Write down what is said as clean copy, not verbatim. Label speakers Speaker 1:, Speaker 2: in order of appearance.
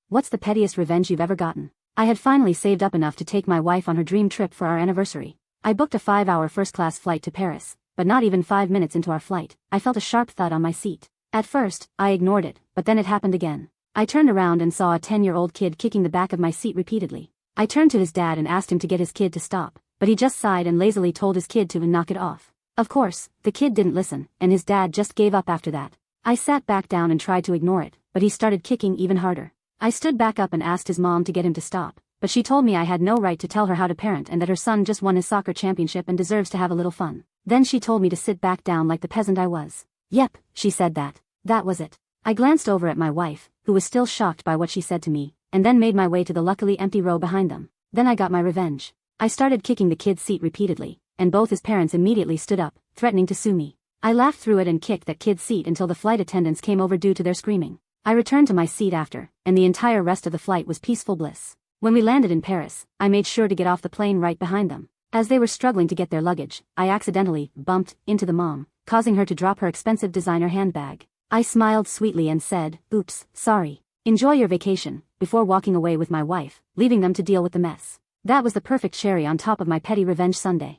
Speaker 1: What's the pettiest revenge you've ever gotten? I had finally saved up enough to take my wife on her dream trip for our anniversary. I booked a 5-hour first-class flight to Paris, but not even 5 minutes into our flight, I felt a sharp thud on my seat. At first, I ignored it, but then it happened again. I turned around and saw a 10-year-old kid kicking the back of my seat repeatedly. I turned to his dad and asked him to get his kid to stop, but he just sighed and lazily told his kid to knock it off. Of course, the kid didn't listen, and his dad just gave up after that. I sat back down and tried to ignore it, but he started kicking even harder. I stood back up and asked his mom to get him to stop, but she told me I had no right to tell her how to parent and that her son just won his soccer championship and deserves to have a little fun. Then she told me to sit back down like the peasant I was. Yep, she said that. That was it. I glanced over at my wife, who was still shocked by what she said to me, and then made my way to the luckily empty row behind them. Then I got my revenge. I started kicking the kid's seat repeatedly, and both his parents immediately stood up, threatening to sue me. I laughed through it and kicked that kid's seat until the flight attendants came over due to their screaming. I returned to my seat after, and the entire rest of the flight was peaceful bliss. When we landed in Paris, I made sure to get off the plane right behind them. As they were struggling to get their luggage, I accidentally bumped into the mom, causing her to drop her expensive designer handbag. I smiled sweetly and said, "Oops, sorry. Enjoy your vacation," before walking away with my wife, leaving them to deal with the mess. That was the perfect cherry on top of my petty revenge sundae.